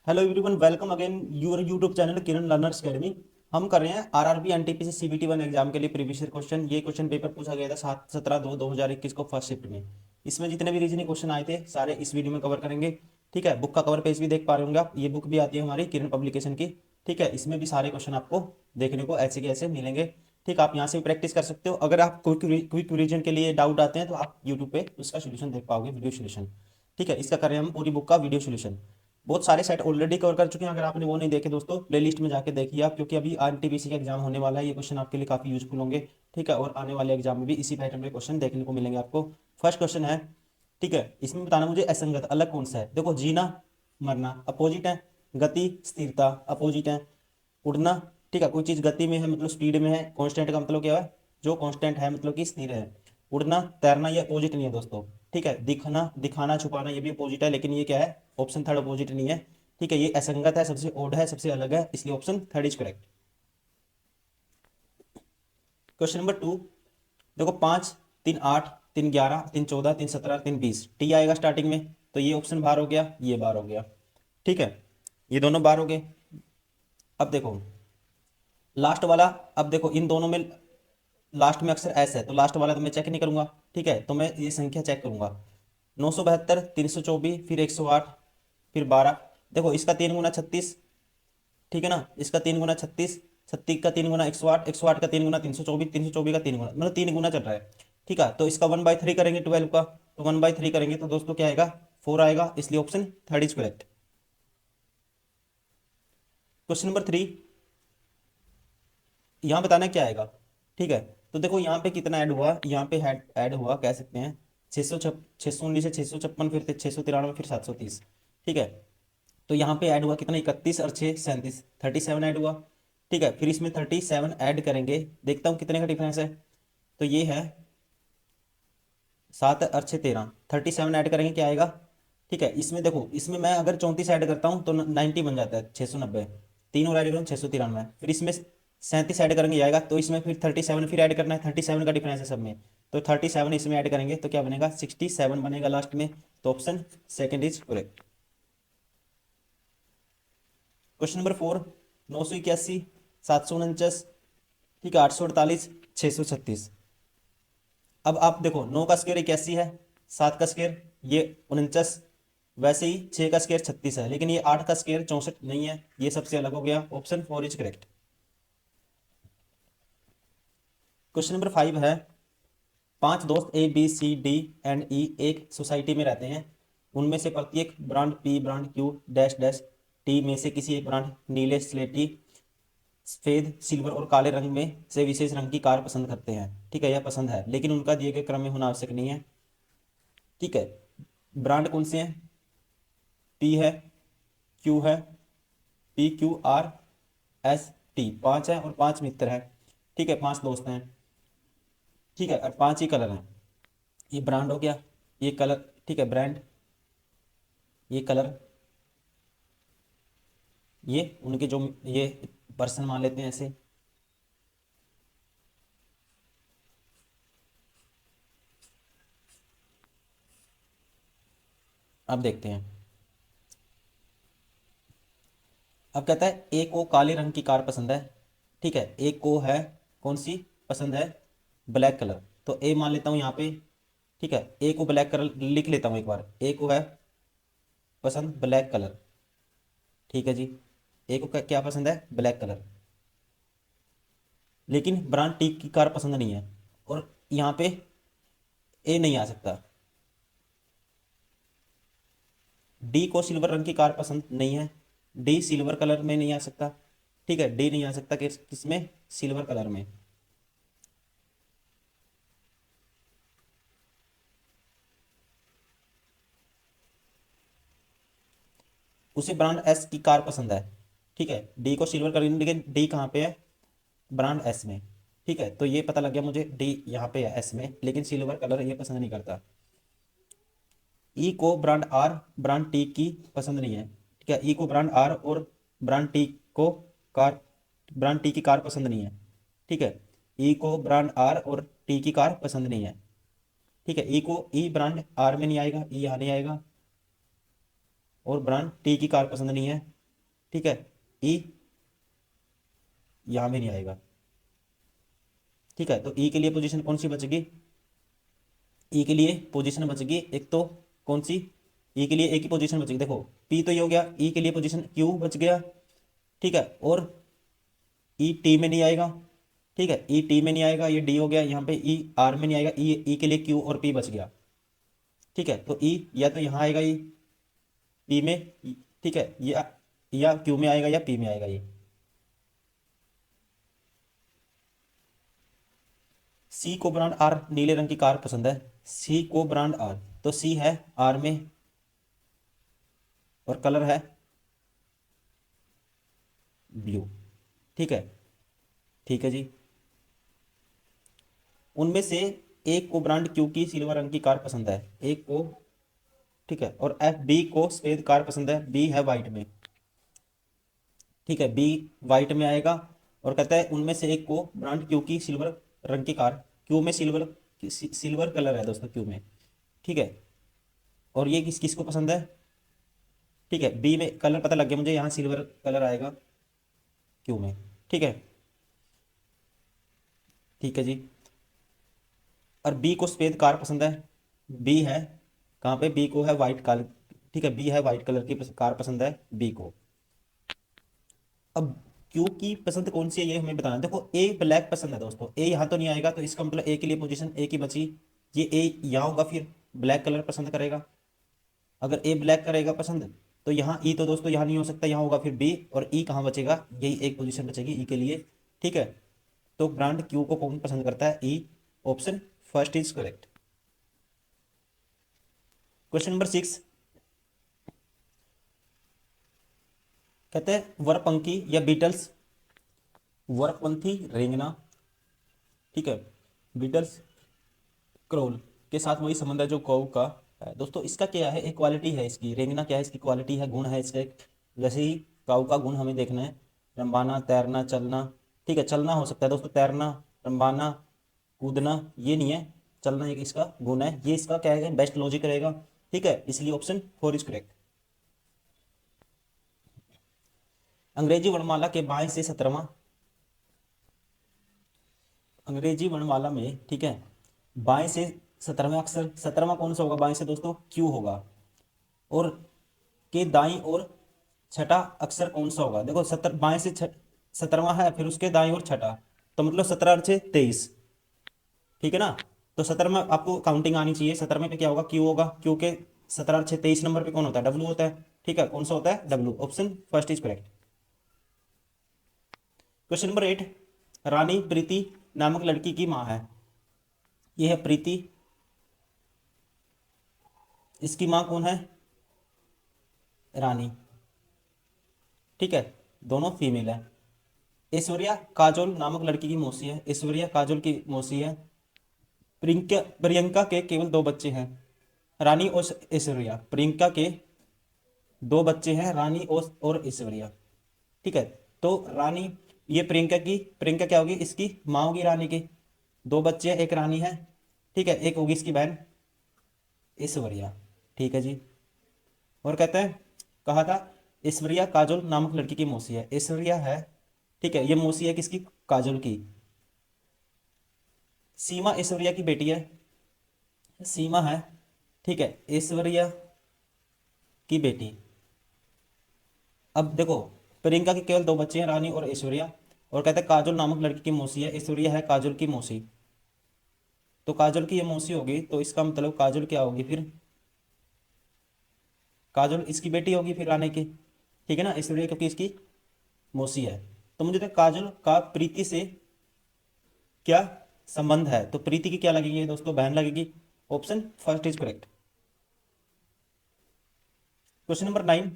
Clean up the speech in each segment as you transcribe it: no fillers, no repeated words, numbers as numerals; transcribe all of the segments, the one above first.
Hello everyone, welcome again your YouTube channel Kiran learners academy. हम कर रहे हैं RRB NTPC CBT one exam के लिए प्रीवियस ईयर क्वेश्चन। ये क्वेश्चन पेपर पूछा गया था 7/17/2021 को फर्स्ट शिफ्ट में। इसमें जितने भी रीजनिंग क्वेश्चन आए थे सारे इस वीडियो में कवर करेंगे। ठीक है, बुक का कवर पेज भी देख पा रहे होंगे आप। ये बुक भी आती है हमारी किरण पब्लिकेशन की। ठीक है, इसमें भी सारे क्वेश्चन आपको देखने को ऐसे के ऐसे मिलेंगे। ठीक है, आप यहाँ से भी प्रैक्टिस कर सकते हो। अगर आप क्विक रिवीजन के लिए डाउट आते हैं तो आप यूट्यूब पे उसका सोल्यूशन देख पाओगे, वीडियो सोल्यूशन। ठीक है, इसका करें हम पूरी बुक का वीडियो सोल्यूशन। बहुत सारे सेट ऑलरेडी कवर कर चुके हैं। अगर आपने वो नहीं देखे दोस्तों, प्लेलिस्ट में जाके देखिए आप, क्योंकि अभी आरटीपीसी का एग्जाम होने वाला है। ये क्वेश्चन आपके लिए काफी यूजफुल होंगे। ठीक है, और आने वाले एग्जाम में भी इसी पैटर्न के क्वेश्चन देखने को मिलेंगे आपको। फर्स्ट क्वेश्चन है, ठीक है, इसमें बताना मुझे असंगत अलग कौन सा है। देखो, जीना मरना अपोजिट है, गति स्थिरता अपोजिट है, उड़ना, ठीक है, कोई चीज गति में है मतलब स्पीड में है, कांस्टेंट का मतलब क्या है, जो कांस्टेंट है मतलब कि स्थिर है। उड़ना तैरना ये अपोजिट नहीं है दोस्तों। ठीक है, दिखना दिखाना छुपाना ये भी अपोजिट है, लेकिन ये क्या है, ऑप्शन थर्ड अपोजिट नहीं है। ठीक है, ये असंगत है, सबसे ओड है, सबसे अलग है, इसलिए option third is correct. Question number two, देखो 5 3 8 3 11 3 14 3 17 3 20 टी आएगा स्टार्टिंग में, तो ये ऑप्शन बाहर हो गया, ये बाहर हो गया। ठीक है, ये दोनों बाहर हो गए। अब देखो लास्ट वाला, अब देखो इन दोनों में लास्ट में अक्सर एस है, तो लास्ट वाला तो मैं चेक नहीं करूंगा। ठीक है, तो मैं ये संख्या चेक करूंगा। 972 324 फिर 108 फिर 12। देखो इसका 3 गुना 36, ठीक है ना, इसका 3 गुना 36, 36 का 3 गुना 108, 108 का 3 गुना 324, 324 का 3 गुना मतलब 3 गुना चल रहा है। ठीक है, तो इसका 1/3 करेंगे 12 का, तो 1/3 करेंगे तो दोस्तों क्या आएगा, 4 आएगा, इसलिए option third is correct. Question number three, यहाँ बताना क्या आएगा। ठीक है, तो देखो यहाँ पे कितना ऐड हुआ, यहाँ पे ऐड हुआ कह सकते हैं 619 से 656 फिर 693 फिर 730। ठीक है, तो यहाँ पे ऐड हुआ कितना, 31 और 6 37, 37 ऐड हुआ। ठीक है, फिर इसमें 37 ऐड करेंगे, देखता हूँ कितने का डिफरेंस है। तो ये है 7 और 6 13, 37 ऐड करेंगे क्या आएगा। ठीक है, इसमें देखो, इसमें मैं अगर 34 ऐड करता हूँ तो 90 बन जाता है, 690। तीन और ऐड करूँ 693, फिर इसमें 37 ऐड करेंगे आएगा, तो इसमें फिर 37 फिर ऐड करना है, 37 का डिफरेंस है सब में। तो 37 इसमें ऐड करेंगे तो क्या बनेगा, 67 बनेगा लास्ट में, तो option second is correct. Question number four, 981 749, ठीक है, 848 636। अब आप देखो 9 का स्क्वायर 81 है, 7 का स्क्वायर ये 49, वैसे ही 6 का स्क्वायर 36 है, लेकिन ये 8 का स्क्वायर 64 नहीं है, ये सबसे अलग हो गया, option four is correct. Question number five है, पांच दोस्त A B C D and E एक सोसाइटी में रहते हैं। उनमें से प्रत्येक brand P brand Q dash dash T में से किसी एक ब्रांड नीले स्लेटी सफेद सिल्वर और काले रंग में से विशेष रंग की कार पसंद करते हैं। ठीक है, यह पसंद है लेकिन उनका दिए गए क्रम में होना आवश्यक नहीं है। ठीक है, ब्रांड कौन से हैं, पी है, क्यू है, P Q R S T, पांच है और पांच मित्र हैं। ठीक है, पांच दोस्त हैं। ठीक है, और पांच ही कलर हैं। ये ब्रांड हो गया, ये कलर, ठीक है, ब्रांड, ये कलर, ये उनके जो ये पर्सन मान लेते हैं ऐसे। अब देखते हैं, अब कहता है एक को काले रंग की कार पसंद है। ठीक है, एक को है कौन सी पसंद है, ब्लैक कलर, तो ए मान लेता हूँ यहाँ पे। ठीक है, ए को ब्लैक कलर लिख लेता हूँ एक बार, ए को है पसंद ब्लैक कलर। ठीक है जी, ए को क्या पसंद है, ब्लैक कलर, लेकिन ब्रांड टी की कार पसंद नहीं है, और यहाँ पे ए नहीं आ सकता। डी को सिल्वर रंग की कार पसंद नहीं है, डी सिल्वर कलर में नहीं आ सकता। ठीक है, डी नहीं आ सकता किसमें, सिल्वर कलर में। उसे ब्रांड एस की कार पसंद है। ठीक है, डी को सिल्वर कलर, लेकिन डी कहाँ पे है, ब्रांड एस में। ठीक है, तो ये पता लग गया मुझे, डी यहाँ पे है एस में, लेकिन सिल्वर कलर ये पसंद नहीं करता। ई को ब्रांड आर ब्रांड टी की पसंद नहीं है। ठीक है, ई को ब्रांड आर और ब्रांड टी को कार, ब्रांड टी की कार पसंद नहीं है। ठीक है, ई को ब्रांड आर और टी की कार पसंद नहीं है। ठीक है, ई को, ई ब्रांड आर में नहीं आएगा, ई यहाँ नहीं आएगा, और ब्रांड टी की कार पसंद नहीं है। ठीक है, ई यहाँ भी नहीं आएगा। ठीक है, तो ई के लिए पोजीशन कौन सी बचेगी? ई के लिए पोजीशन बचेगी एक तो कौन सी? ई के लिए एक ही पोजीशन बचेगी, देखो पी तो ये हो गया, ई के लिए पोजीशन क्यू बच गया। ठीक है, और ई टी में नहीं आएगा। ठीक है, ई टी में नहीं आएगा, ये डी हो गया, यहाँ पे ई आर में नहीं आएगा, ई के लिए क्यू और पी बच गया। ठीक है, तो ई या तो यहाँ आएगा, ई पी में, ठीक है, या क्यू में आएगा या पी में आएगा ये। सी को ब्रांड आर नीले रंग की कार पसंद है, सी को ब्रांड आर, तो सी है आर में और कलर है ब्लू। ठीक है, ठीक है जी। उनमें से एक को ब्रांड क्यू की सिल्वर रंग की कार पसंद है, एक को, ठीक है, और एफ बी को सफेद कार पसंद है, बी है वाइट में। ठीक है, बी वाइट में आएगा, और कहता है उनमें से एक को ब्रांड क्यू की सिल्वर रंग की कार, क्यू में सिल्वर, सिल्वर कलर है दोस्तों क्यू में। ठीक है, और ये किसको पसंद है? ठीक है, बी में कलर पता लग गया मुझे, यहाँ सिल्वर कलर आएगा क्यू में। ठीक है, ठीक है जी। और बी को सफेद कार पसंद है, बी है कहाँ पे? बी को है वाइट कलर। ठीक है, बी है वाइट कलर की कार पसंद है बी को। अब क्यू की पसंद कौन सी है ये हमें बताना है। देखो ए ब्लैक पसंद है दोस्तों, ए यहाँ तो नहीं आएगा, तो इसका मतलब ए के लिए पोजीशन ए की बची, ये ए यहाँ होगा, फिर ब्लैक कलर पसंद करेगा। अगर ए ब्लैक करेगा पसंद, तो यहाँ ई तो दोस्तों यहाँ नहीं हो सकता, यहाँ होगा फिर बी, और ई कहाँ बचेगा? यही एक पोजीशन बचेगी ई के लिए। ठीक है, तो ब्रांड क्यू को कौन पसंद करता है? E, option first is correct. Question number 6 कहते हैं वरपंखी या बीटल्स, वरपंथी रेंगना, ठीक है, बीटल्स क्रोल के साथ वही संबंध है जो कौ का है। दोस्तों इसका क्या है? एक क्वालिटी है इसकी, रेंगना क्या है? इसकी क्वालिटी है, गुण है इसका एक। जैसे ही काऊ का गुण हमें देखना है, रंबाना, तैरना, चलना। ठीक है, चलना हो सकता है दोस्तों, तैरना, रंबाना, कूदना ये नहीं है, चलना एक इसका गुण है। ये इसका क्या है? बेस्ट लॉजिक रहेगा। ठीक है, इसलिए ऑप्शन 4 इज करेक्ट। अंग्रेजी वर्णमाला के बाएं से 17वां, अंग्रेजी वर्णमाला में, ठीक है, बाएं से 17वां अक्षर, 17वां कौन सा होगा बाएं से दोस्तों? क्यू होगा। और के दाईं ओर छठा अक्षर कौन सा होगा? देखो 17वां है, फिर उसके दाईं ओर छठा, तो मतलब 17 और 6 23। ठीक है ना, तो 17 में आपको काउंटिंग आनी चाहिए। 17 पे क्या होगा? क्यू होगा, क्यू के 17 और 6 23 नंबर पे कौन होता है? डब्लू होता है। ठीक है, कौन सा होता है? W, option first is correct. Question number 8 रानी प्रीति नामक लड़की की माँ है, ये है प्रीति, इसकी माँ कौन है? रानी। ठीक है, दोनों फीमेल है। ऐश्वर्या काजोल नामक लड़की की मौसी है, ऐश्वर्या काजोल की मौसी है। प्रियंका प्रियंका के केवल 2 बच्चे हैं, रानी और ऐश्वर्या। प्रियंका के 2 बच्चे हैं, रानी और ऐश्वर्या। ठीक है, तो रानी, ये प्रियंका क्या होगी? इसकी माँ होगी रानी की। 2 बच्चे हैं, एक रानी है। ठीक है, एक होगी इसकी बहन ऐश्वर्या। ठीक है जी। और कहते हैं, कहा था ऐश्वर्या काजोल नामक लड़की की मौसी है, ऐश्वर्या है, ठीक है, ये मौसी है किसकी? काजोल की। सीमा ऐश्वर्या की बेटी है, सीमा है, ठीक है, ऐश्वर्या की बेटी। अब देखो, प्रियंका के केवल 2 बच्चे हैं, रानी और ऐश्वर्या, और कहते हैं काजोल नामक लड़की की मौसी है, ऐश्वर्या है काजोल की मौसी। तो काजोल की ये मौसी होगी, तो इसका मतलब काजोल क्या होगी फिर? काजोल इसकी बेटी होगी फिर रानी की। ठीक है ना, ऐश्वर्या क्योंकि इसकी मौसी है। तो मुझे तो काजोल का प्रीति से क्या संबंध है? तो प्रीति की क्या लगेगी दोस्तों? बहन लगेगी, option first is correct. Question number 9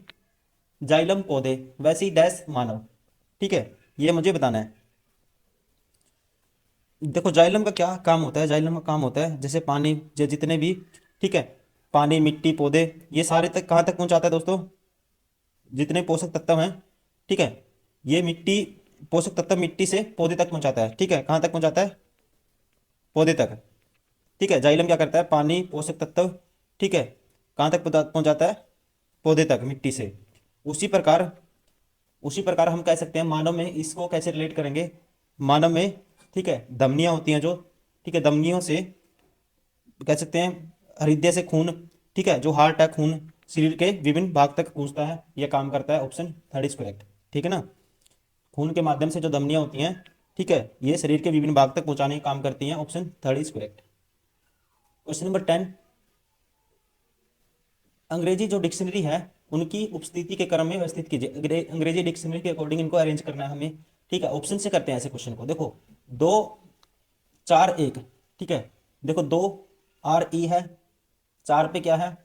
xylem पौधे वैसे ही डैश मानव, ठीक है, ये मुझे बताना है। देखो जाइलम का क्या काम होता है? जाइलम का काम होता है जैसे पानी, जितने भी, ठीक है, पानी, मिट्टी, पौधे, ये सारे तक कहाँ तक पहुंचाता है दोस्तों? जितने पोषक तत्व हैं, ठीक है, ये मिट्टी, पोषक तत्व मिट्टी से पौधे तक पहुंचाता है। ठीक है, कहाँ तक पहुंचाता है? पौधे तक। ठीक है, जाइलम क्या करता है? पानी, पोषक तत्व, ठीक है, कहाँ तक पहुंचाता है? पौधे तक, मिट्टी से। उसी प्रकार उसी प्रकार हम कह सकते हैं मानव में, इसको कैसे रिलेट करेंगे, मानव में, ठीक है, धमनियां होती हैं जो, ठीक है, धमनियों से कह सकते हैं हृदय से खून, ठीक है, जो हार्ट है, खून शरीर के विभिन्न भाग तक पहुंचता है, यह काम करता है, ऑप्शन थर्ड इज करेक्ट, ठीक है ना। खून के माध्यम से जो धमनियां होती हैं, ठीक है, ये शरीर के विभिन्न भाग तक पहुंचाने का काम करती हैं, option third is correct. Question number 10, अंग्रेजी जो डिक्शनरी है उनकी उपस्थिति के क्रम में व्यवस्थित कीजिए। अंग्रेजी डिक्शनरी के अकॉर्डिंग इनको अरेंज करना है हमें, ठीक है। ऑप्शन से करते हैं ऐसे क्वेश्चन को, देखो 2 4 1, ठीक है, देखो 2 RE है, 4 पे क्या है,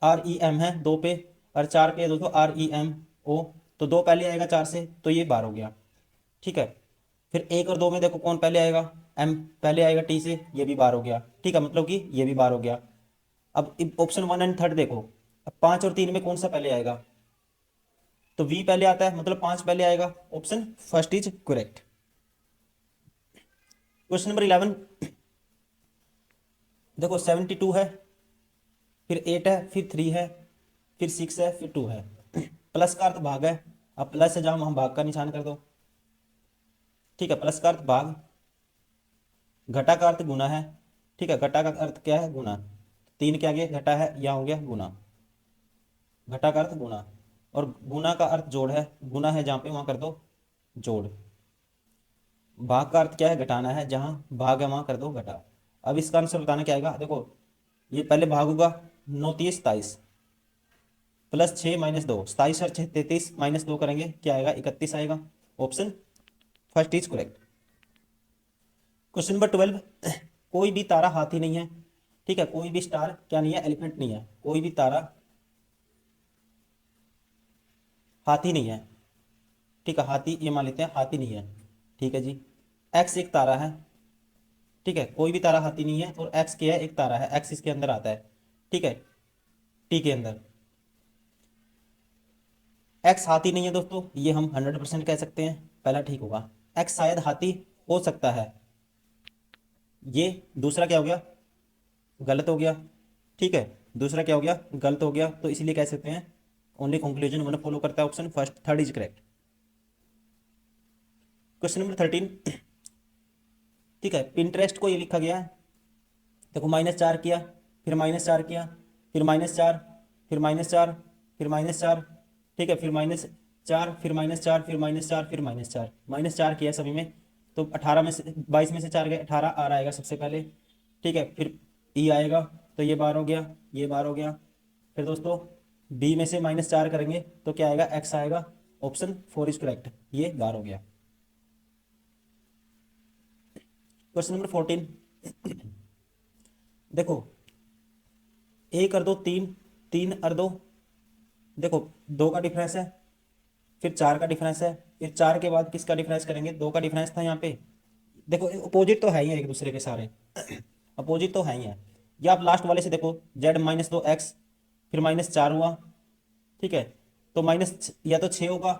REM है 2 पे, और 4 पे दोस्तों REMO, तो 2 पहले आएगा 4 से, तो ये बार हो गया, ठीक है। फिर 1 और 2 में देखो कौन पहले आएगा, M पहले आएगा T से, ये भी बार हो गया, ठीक है, मतलब कि ये भी बार हो गया। अब ऑप्शन 1 एंड 3 देखो, अब 5 और 3 में कौन सा पहले आएगा, तो V पहले आता है, मतलब 5 पहले आएगा, option first is correct. Question number 11, देखो 72 है, फिर 8 है, फिर 3 है, फिर 6 है, फिर 2 है। प्लस का अर्थ भाग है, अब प्लस से जहां वहां भाग का निशान कर दो, ठीक है, प्लस का अर्थ भाग, घटा का अर्थ गुना है, ठीक है, घटा का अर्थ क्या है, गुना, 3 के आगे घटा है, यहाँ हो गया गुना, घटा का अर्थ गुना, और गुना का अर्थ जोड़ है, गुना है जहाँ पे वहां कर दो जोड़, भाग का अर्थ क्या है, घटाना है, जहां भाग है वहां कर दो घटा। अब इसका आंसर बताना क्या आएगा, देखो ये पहले भाग होगा, 9 3 27, +6 - 2, 27 और 6 33, -2 करेंगे क्या आएगा, 31 आएगा, option first is correct. Question number 12, कोई भी तारा हाथी नहीं है, ठीक है, कोई भी स्टार क्या नहीं है, एलिफेंट नहीं है, कोई भी तारा हाथी नहीं है, ठीक है, हाथी ये मान लेते हैं, हाथी नहीं है, ठीक है जी। एक्स एक तारा है, ठीक है, कोई भी तारा हाथी नहीं है, और एक्स क्या है, एक तारा है, एक्स इसके अंदर आता है, ठीक है, टी के अंदर। एक्स हाथी नहीं है दोस्तों, ये हम 100% कह सकते हैं, पहला ठीक होगा। एक्स शायद हाथी हो सकता है, ये दूसरा क्या हो गया, गलत हो गया, ठीक है, दूसरा क्या हो गया, गलत हो गया, तो इसीलिए कह सकते हैं ओनली कंक्लूजन वन फॉलो करता है, option first third is correct. Question number 13, ठीक है, पिंटरेस्ट को ये लिखा गया है, देखो -4 किया, फिर -4 किया, फिर -4, फिर -4, फिर -4, ठीक है, फिर -4, फिर -4, फिर -4, फिर -4, -4 किया सभी में, तो 18 में से 22 में से 4 गए, 18 आर आएगा सबसे पहले, ठीक है, फिर ई आएगा, तो ये बार हो गया, ये बार हो गया, फिर दोस्तों बी में से -4 करेंगे तो क्या आएगा, एक्स आएगा, ऑप्शन फोर इज करेक्ट, ये बार हो गया। क्वेश्चन नंबर 14, देखो 1 और 2 3, 3 और 2, देखो 2 का डिफरेंस है, फिर 4 का डिफरेंस है, फिर 4 के बाद किसका डिफरेंस करेंगे, 2 का डिफरेंस था यहाँ पे, देखो अपोजिट तो है ही है एक दूसरे के सारे, अपोजिट तो है ही है। या आप लास्ट वाले से देखो, Z -2 x, फिर -4 हुआ, ठीक है, तो माइनस या तो 6 होगा,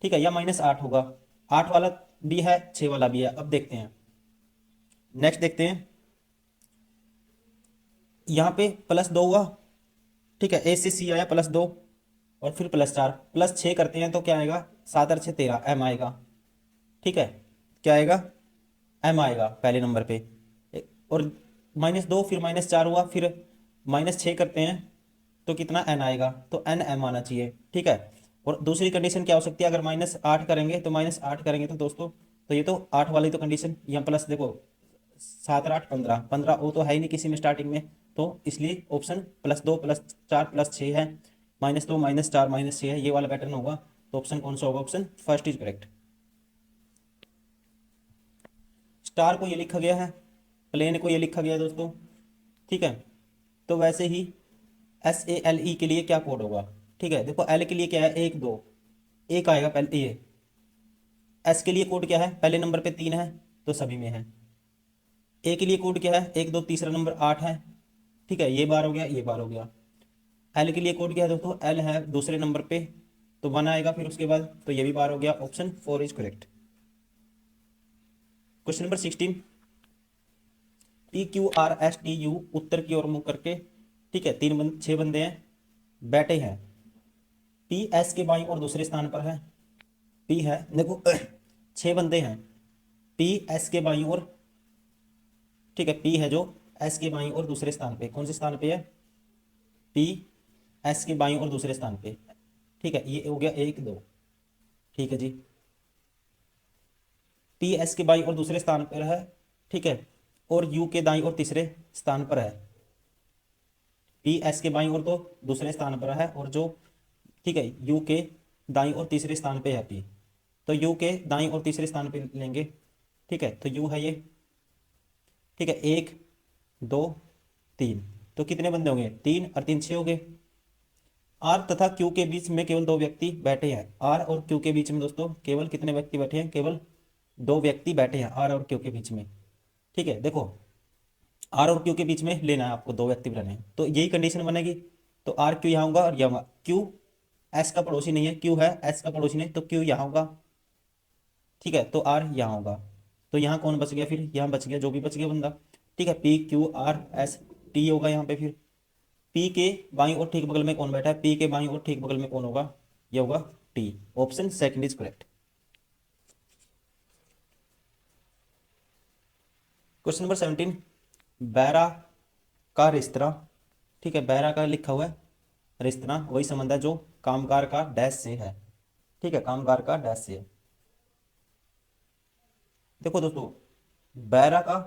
ठीक है, या -8 होगा, 8 वाला भी है, 6 वाला भी है। अब देखते हैं, नेक्स्ट देखते हैं, यहाँ पे +2 हुआ, ठीक है, ए से सी आया +2, और फिर +4, +6 करते हैं तो क्या आएगा, 7 और 6 13, एम आएगा, ठीक है, क्या आएगा, एम आएगा पहले नंबर पे। और -2 फिर -4 हुआ, फिर -6 करते हैं तो कितना एन आएगा, तो एन एम आना चाहिए, ठीक है। और दूसरी कंडीशन क्या हो सकती है, अगर -8 करेंगे तो -8 करेंगे तो दोस्तों, तो ये तो 8 वाली तो कंडीशन, यहाँ प्लस देखो 7 और 8 15, 15 वो तो है ही नहीं किसी में स्टार्टिंग में, तो इसलिए ऑप्शन +2 +4 +6 है, -2 -4 -6 है, ये वाला पैटर्न होगा, तो ऑप्शन कौन सा होगा, option first is correct. Star को ये लिखा गया है, प्लेन को ये लिखा गया है दोस्तों, ठीक है, तो वैसे ही SALE के लिए क्या कोड होगा, ठीक है, देखो एल के लिए क्या है, 1 2, एक आएगा पहले ये, एस के लिए कोड क्या है, पहले नंबर पे 3 है, तो सभी में है। ए के लिए कोड क्या है, 1 2, तीसरा नंबर 8 है, ठीक है, ये बार हो गया, ये बार हो गया। एल के लिए कोड क्या है दोस्तों, एल है दूसरे नंबर पे, तो 1 आएगा फिर उसके बाद, तो ये भी बार हो गया, option four is correct. Question number 16, PQRSTU उत्तर की ओर मुंह करके, ठीक है, 6 बंदे हैं, बैठे हैं, पी एस के बाईं और दूसरे स्थान पर है। पी है, देखो 6 बंदे हैं, पी एस के बाईं और, ठीक है, पी है जो एस के बाईं और दूसरे स्थान पे, कौन से स्थान पे है, पी एस के बाईं और दूसरे स्थान पे, ठीक है, ये हो गया 1 2, ठीक है जी। पी एस के बाईं और दूसरे स्थान पर है, ठीक है, और यू के दाईं और तीसरे स्थान पर है। पी एस के बाईं और तो दूसरे स्थान पर है, और जो, ठीक है, यू के दाईं और तीसरे स्थान पे है पी, तो यू के दाईं और तीसरे स्थान पे लेंगे, ठीक है, तो यू है ये, ठीक है, 1 2 3, तो कितने बंदे होंगे, 3 और 3 6 हो गए। आर तथा क्यू के बीच में केवल 2 व्यक्ति बैठे हैं। आर और क्यू के बीच में दोस्तों केवल कितने व्यक्ति बैठे हैं, केवल 2 व्यक्ति बैठे हैं आर और क्यू के बीच में, ठीक है। देखो आर और क्यू के बीच में लेना है आपको, 2 व्यक्ति बनाने हैं, तो यही कंडीशन बनेगी। तो आर क्यू यहाँ होगा और यहाँ होगा, क्यू एस का पड़ोसी नहीं है, क्यू है एस का पड़ोसी नहीं, तो क्यू यहाँ होगा, ठीक है, तो आर यहाँ होगा। तो यहाँ कौन बच गया, फिर यहाँ बच गया जो भी बच गया बंदा, ठीक है, P Q R S T होगा यहाँ पे। फिर पी के बाईं और ठीक बगल में कौन बैठा है, पी के बाईं और ठीक बगल में कौन होगा, ये होगा T. Option second is correct. Question number 17, बैरा का रेस्तरां, ठीक है, बैरा का लिखा हुआ है, रेस्तरां वही संबंध है जो कामगार का डैश से है, ठीक है, कामगार का डैश से है। देखो दोस्तों बैरा का,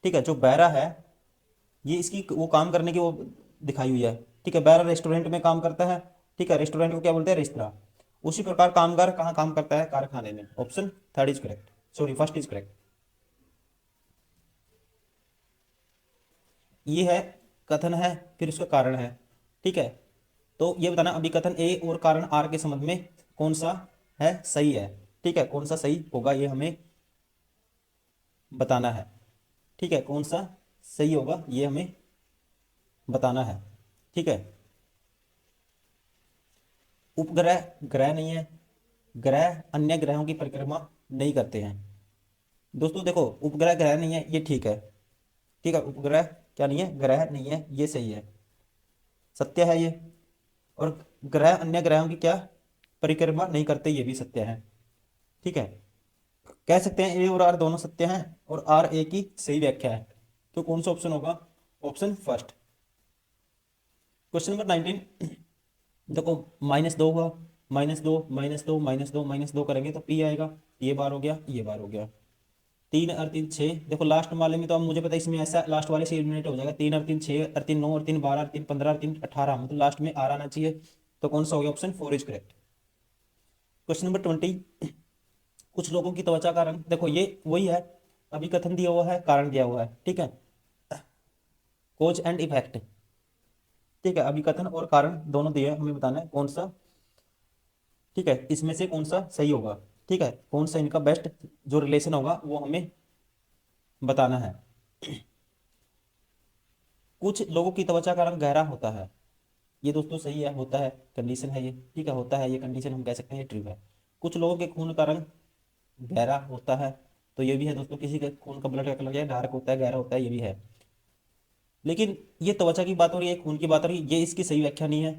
ठीक है, जो बैरा है ये इसकी वो काम करने की वो दिखाई हुई है, ठीक है, बैरा रेस्टोरेंट में काम करता है, ठीक है, रेस्टोरेंट को क्या बोलते हैं, रेस्तरां। उसी प्रकार कामगार कहाँ काम करता है, कारखाने में। Option third is correct, sorry first is correct. ये है कथन है, फिर उसका कारण है, ठीक है, तो ये बताना अभी कथन ए और कारण आर के संबंध में कौन सा है सही है, ठीक है, कौन सा सही होगा ये हमें बताना है, ठीक है, कौन सा सही होगा ये हमें बताना है, ठीक है। उपग्रह ग्रह नहीं है, ग्रह अन्य ग्रहों की परिक्रमा नहीं करते हैं। दोस्तों देखो उपग्रह ग्रह नहीं है, ये ठीक है, ठीक है, उपग्रह क्या नहीं है, ग्रह नहीं है, ये सही है, सत्य है ये। और ग्रह अन्य ग्रहों की क्या परिक्रमा नहीं करते, ये भी सत्य है, ठीक है। कह सकते हैं ए और आर दोनों सत्य हैं और आर ए की सही व्याख्या है, तो कौन सा ऑप्शन होगा, ऑप्शन फर्स्ट। क्वेश्चन नंबर 19, देखो -2 हुआ, -2 करेंगे तो पी आएगा, ये बार हो गया, ये बार हो गया, 3 और 3 6, देखो लास्ट वाले में तो अब मुझे पता है इसमें ऐसा लास्ट वाले से एलिमिनेट हो जाएगा, 3 और 3 6 और 3 9 और 3 12 और 3 15 और 3 18, मतलब लास्ट में आर आना चाहिए, तो कौन सा हो गया, option four is correct. Question number 20, कुछ लोगों की त्वचा का रंग, देखो ये वही है, अभी कथन दिया हुआ है, कारण दिया हुआ है, ठीक है, कोज एंड इफेक्ट, ठीक है, अभी कथन और कारण दोनों दिए हैं, हमें बताना है कौन सा, ठीक है, इसमें से कौन सा सही होगा, ठीक है, कौन सा इनका बेस्ट जो रिलेशन होगा वो हमें बताना है। कुछ लोगों की त्वचा का रंग गहरा होता है, ये दोस्तों सही है, होता है, कंडीशन है ये, ठीक है, होता है ये कंडीशन, हम कह सकते हैं ये ट्रू है। कुछ लोगों के खून का रंग गहरा होता है, तो ये भी है दोस्तों, किसी के खून का ब्लड का कलर डार्क होता है, गहरा होता है, ये भी है। लेकिन ये त्वचा की बात हो रही है, खून की बात हो रही है, ये इसकी सही व्याख्या नहीं है,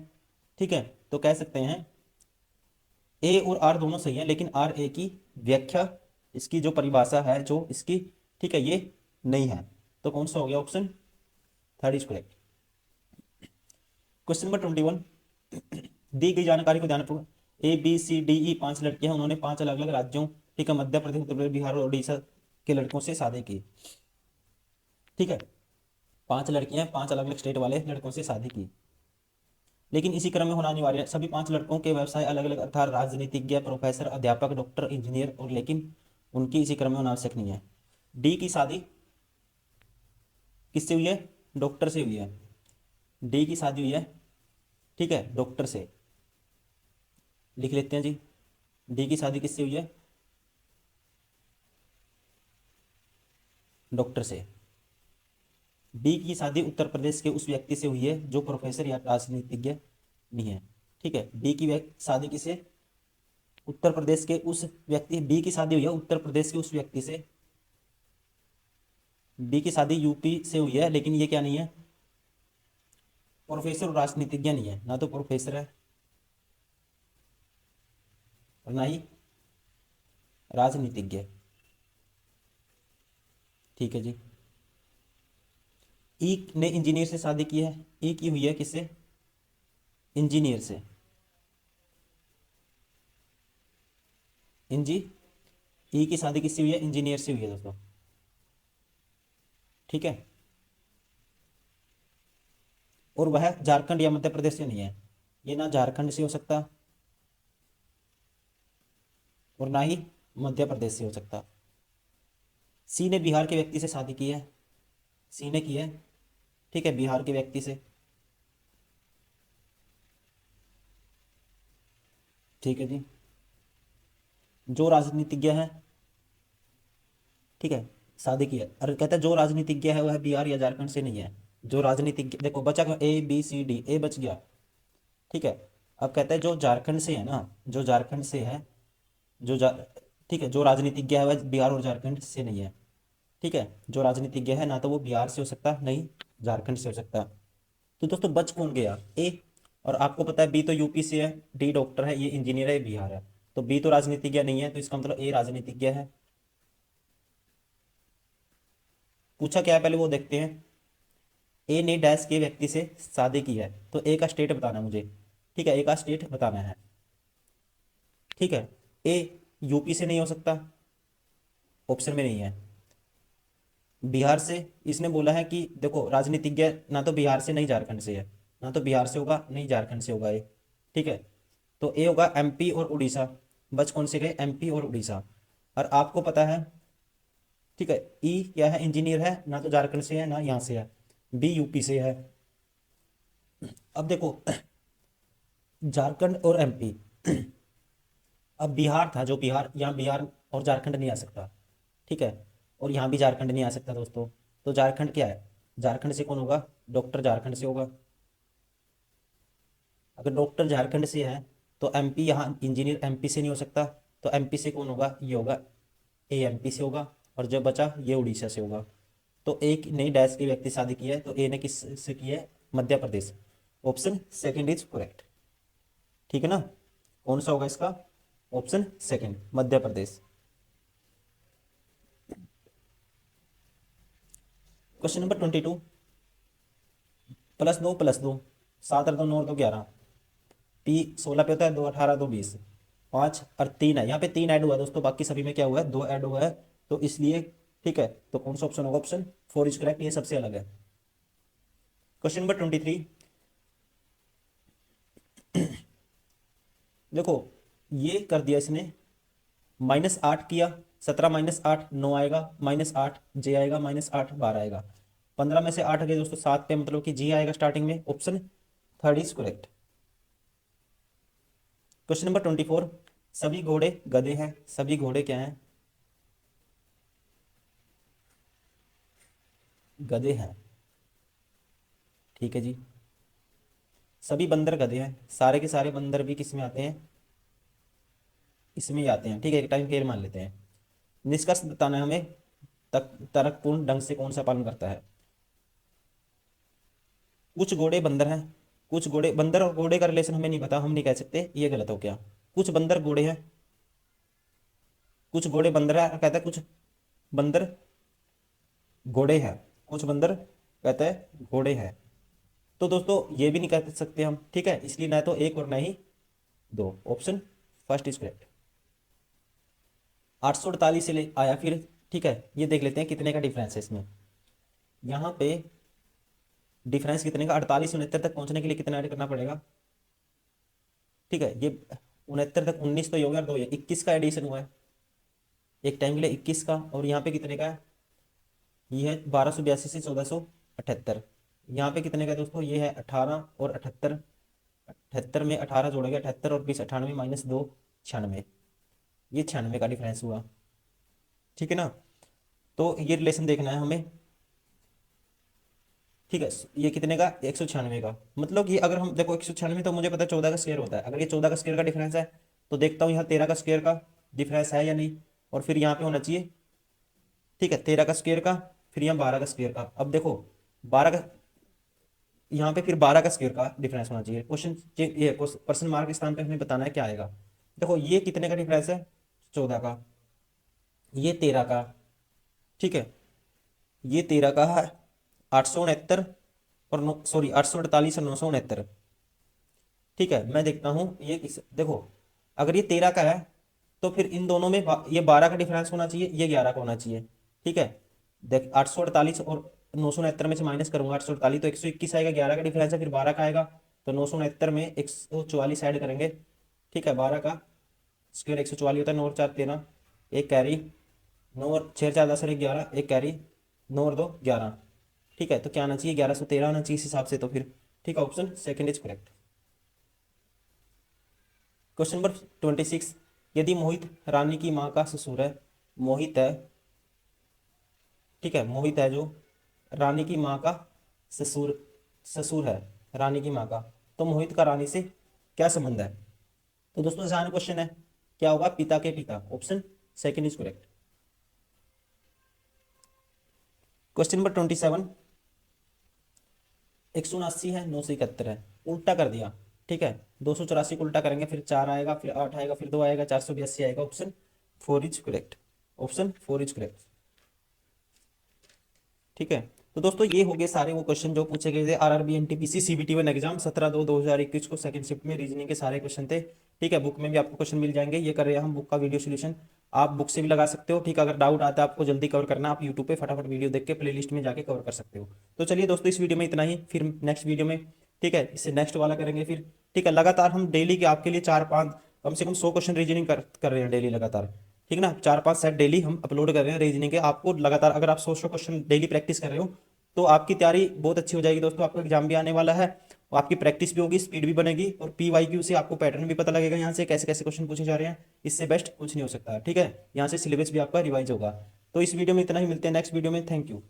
ठीक है, तो कह सकते हैं ए और आर दोनों सही है, लेकिन आर ए की व्याख्या, इसकी जो परिभाषा है जो इसकी, ठीक है, ये नहीं है, तो कौन सा हो गया, option third is correct. Question number 21, दी गई जानकारी को ध्यानपूर्वक, ए बी सी डी ई 5 लड़कियां हैं, उन्होंने 5 अलग अलग राज्यों, ठीक है, मध्य प्रदेश, उत्तर प्रदेश, बिहार और उड़ीसा के लड़कों से शादी की, ठीक है, 5 लड़कियां 5 अलग अलग स्टेट वाले लड़कों से शादी की, लेकिन इसी क्रम में होना अनिवार्य है। सभी 5 लड़कों के व्यवसाय अलग अलग, अर्थात राजनीतिज्ञ, प्रोफेसर, अध्यापक, डॉक्टर, इंजीनियर, और लेकिन उनकी इसी क्रम में होना आवश्यक नहीं है। डी की शादी किससे हुई है, डॉक्टर से हुई है, डी की शादी हुई है, ठीक है, डॉक्टर से, लिख लेते हैं जी, डी की शादी किससे हुई है, डॉक्टर से। डी की शादी उत्तर प्रदेश के उस व्यक्ति से हुई है जो प्रोफेसर या राजनीतिज्ञ नहीं है, ठीक है, डी की शादी किसे, उत्तर प्रदेश के उस व्यक्ति, डी की शादी हुई है उत्तर प्रदेश के उस व्यक्ति से, डी की शादी यूपी से हुई है, लेकिन ये क्या नहीं है, प्रोफेसर और राजनीतिज्ञ नहीं है, ना तो प्रोफेसर है और ना ही राजनीतिज्ञ। ठीक है जी। ई ने इंजीनियर से शादी की है, ई की हुई है किससे? इंजीनियर से। इंजी ई की शादी किससे हुई है? इंजीनियर से हुई है दोस्तों। ठीक है। और वह झारखंड या मध्य प्रदेश से नहीं है, ये ना झारखंड से हो सकता और ना ही मध्य प्रदेश से हो सकता। सी ने बिहार के व्यक्ति से शादी की है, सी ने की है, ठीक है, बिहार के व्यक्ति से। ठीक है जी। जो राजनीतिज्ञ है, ठीक है, शादी की है, और कहता है जो राजनीतिज्ञ है वह बिहार या झारखंड से नहीं है। जो राजनीतिज्ञ, देखो बचा ए बी सी डी, ए बच गया। ठीक है। अब कहता है जो झारखंड से है ना, जो झारखंड से है, जो जा ठीक है, जो राजनीतिज्ञ है वह बिहार और झारखंड से नहीं है। ठीक है। जो राजनीतिज्ञ है ना तो वो बिहार से हो सकता, नहीं झारखंड से हो सकता। तो दोस्तों बच कौन गया? ए। और आपको पता है बी तो यूपी से है, डी डॉक्टर है, ये इंजीनियर है, ये बिहार है। तो बी तो राजनीतिज्ञ नहीं है, तो इसका मतलब ए राजनीतिज्ञ है। पूछा क्या है पहले वो देखते हैं। ए ने डैश के व्यक्ति से शादी की है, तो ए का स्टेट बताना है मुझे। ठीक है, ए का स्टेट बताना है। ठीक है। ए यूपी से नहीं हो सकता, ऑप्शन में नहीं है। बिहार से, इसने बोला है कि देखो राजनीतिज्ञ ना तो बिहार से नहीं झारखंड से है, ना तो बिहार से होगा नहीं झारखंड से होगा ए। ठीक है। तो ए होगा एमपी और उड़ीसा। बच कौन से गए? एमपी और उड़ीसा। और आपको पता है, ठीक है, ई क्या है? इंजीनियर है, ना तो झारखंड से है ना यहाँ से है। बी यूपी से है। अब देखो झारखंड और एमपी, अब बिहार था, जो बिहार, यहाँ बिहार और झारखंड नहीं आ सकता। ठीक है। और यहाँ भी झारखंड नहीं आ सकता दोस्तों। तो झारखंड क्या है? झारखंड से कौन होगा? डॉक्टर झारखंड से होगा। अगर डॉक्टर झारखंड से है तो एमपी, यहाँ इंजीनियर एमपी से नहीं हो सकता। तो एमपी से कौन होगा? ये होगा, ए एमपी से होगा। और जो बचा ये उड़ीसा से होगा। तो एक नई डैश की व्यक्ति शादी की है, तो ए ने किस से की है? Madhya Pradesh. Option second is correct. ठीक है ना? कौन सा होगा इसका? Option second, Madhya Pradesh. Question number 22। Plus दो, 7 और 2 9 और 2 11। पी 16 पे होता है, 2 18 2 20, 5 और 3 है, यहाँ पे 3 ऐड हुआ है दोस्तों, बाकी सभी में क्या हुआ है? 2 ऐड हुआ है। तो इसलिए, ठीक है, तो कौन सा ऑप्शन होगा? ऑप्शन 4 इज करेक्ट, ये सबसे अलग है। Question number 23। देखो ये कर दिया इसने, -8 किया, 17 -8 9 आएगा, -8 जे आएगा, -8 12 आएगा। 15 में से 8 गए दोस्तों, 7 पे, मतलब कि जी आएगा स्टार्टिंग में। Option third is correct. Question number 24। सभी घोड़े गधे हैं, सभी घोड़े क्या हैं? गधे हैं। ठीक है जी। सभी बंदर गधे हैं, सारे के सारे बंदर भी किस में आते हैं? इसमें ही आते हैं। ठीक है, एक टाइम फेर मान लेते हैं। निष्कर्ष बताना है हमें, तर्कपूर्ण ढंग से कौन सा पालन करता है। कुछ घोड़े बंदर हैं, कुछ घोड़े बंदर और घोड़े का रिलेशन हमें नहीं पता, हम नहीं कह सकते, ये गलत हो गया। कुछ बंदर घोड़े हैं, कुछ घोड़े बंदर है, कहता है कुछ बंदर घोड़े हैं, कुछ बंदर कहता है घोड़े हैं। तो दोस्तों ये भी नहीं कह सकते हम, ठीक है, इसलिए ना तो एक और ना ही दो। Option first is correct. 848 से ले आया फिर। ठीक है, ये देख लेते हैं कितने का डिफरेंस है इसमें। यहाँ पे डिफरेंस कितने का? 48 से 69 तक पहुंचने के लिए कितना ऐड करना पड़ेगा? ठीक है, ये 69 तक 19 तो ये हो गया, और दो ये 21 का एडिशन हुआ है एक टाइम के लिए, 21 का। और यहाँ पे कितने का है? ये है 1282 से 1478। यहाँ पे कितने का है दोस्तों? ये है 18 और 78। 78 में 18 जोड़ेगा, 78 और 20 98, -2 96। ये 96 का डिफरेंस हुआ। ठीक है ना? तो ये रिलेशन देखना है हमें। ठीक है, ये कितने का? 196 का। मतलब कि अगर हम देखो 196, तो मुझे पता है 14 का स्क्वायर होता है। अगर ये 14 का स्क्वायर का डिफरेंस है, तो देखता हूँ यहाँ 13 का स्क्वायर का डिफरेंस है या नहीं। और फिर यहाँ पे होना चाहिए, ठीक है, 13 का स्क्वायर का, फिर यहाँ 12 का स्क्वायर का। अब देखो 12 का, यहाँ पे फिर 12 का स्क्वायर का डिफरेंस होना चाहिए। क्वेश्चन ये पर्सन मार्क के स्थान पे हमें बताना है क्या आएगा। देखो ये कितने का डिफरेंस है, 14 का, ये 13 का, ठीक है, ये 13 का है, 869 और सॉरी 848 और 969, ठीक है। मैं देखता हूँ ये किस, देखो अगर ये 13 का है तो फिर इन दोनों में ये 12 का डिफरेंस होना चाहिए, ये 11 का होना चाहिए, ठीक है। देख 848 और 969 में से माइनस करूंगा 848 तो 121 आएगा, 11 का डिफरेंस है, फिर 12 का आएगा, तो 969 में 144 ऐड करेंगे, ठीक है। 12 का स्क्वायर 144 होता है, 9 और 4 13, एक कैरी, 9 और 6 4 10 और 1 11, एक कैरी, 9 और 2 11, ठीक है। तो क्या आना चाहिए, 1113 आना चाहिए इस हिसाब से, तो फिर ठीक है, option second is correct. Question number 26, यदि मोहित रानी की माँ का ससुर है, मोहित है, ठीक है, मोहित है जो रानी की माँ का ससुर ससुर है, रानी की माँ का, तो मोहित का रानी से क्या संबंध है। तो दोस्तों आसान क्वेश्चन है, क्या होगा, पिता के पिता, option second is correct. Question number 27, 179 है, 971 है, उल्टा कर दिया, ठीक है। 284 को उल्टा करेंगे, फिर 4 आएगा, फिर 8 आएगा, फिर 2 आएगा, 482 आएगा, option 4 is correct, option 4 is correct, ठीक है। तो दोस्तों ये हो गए सारे वो क्वेश्चन जो पूछे गए थे आरआरबी एनटीपीसी सीबीटी 1 एग्जाम 17/2/2021 को, सेकंड शिफ्ट में रीजनिंग के सारे क्वेश्चन थे, ठीक है। बुक में भी आपको क्वेश्चन मिल जाएंगे, ये कर रहे हैं हम बुक का वीडियो सोल्यूशन, आप बुक से भी लगा सकते हो, ठीक है। अगर डाउट आता है आपको जल्दी कवर करना, आप यूट्यूब पे फटाफट वीडियो देख के प्लेलिस्ट में जाके कवर कर सकते हो। तो चलिए दोस्तों इस वीडियो में इतना ही, फिर नेक्स्ट वीडियो में, ठीक है, इससे नेक्स्ट वाला करेंगे फिर, ठीक है। लगातार हम डेली के आपके लिए 4-5 कम से कम 100 क्वेश्चन रीजनिंग कर रहे हैं डेली लगातार, ठीक है ना। 4-5 सेट डेली हम अपलोड कर रहे हैं रीजनिंग के, आपको लगातार अगर आप 100 क्वेश्चन डेली प्रैक्टिस कर रहे हो तो आपकी तैयारी बहुत अच्छी हो जाएगी दोस्तों। आपका एग्जाम भी आने वाला है, और आपकी प्रैक्टिस भी होगी, स्पीड भी बनेगी, और PYQ से आपको पैटर्न भी पता लगेगा यहाँ से कैसे कैसे क्वेश्चन पूछे जा रहे हैं, इससे बेस्ट कुछ नहीं हो सकता, ठीक है। यहाँ से सिलेबस भी आपका रिवाइज होगा। तो इस वीडियो में इतना ही, मिलते हैं नेक्स्ट वीडियो में, थैंक यू।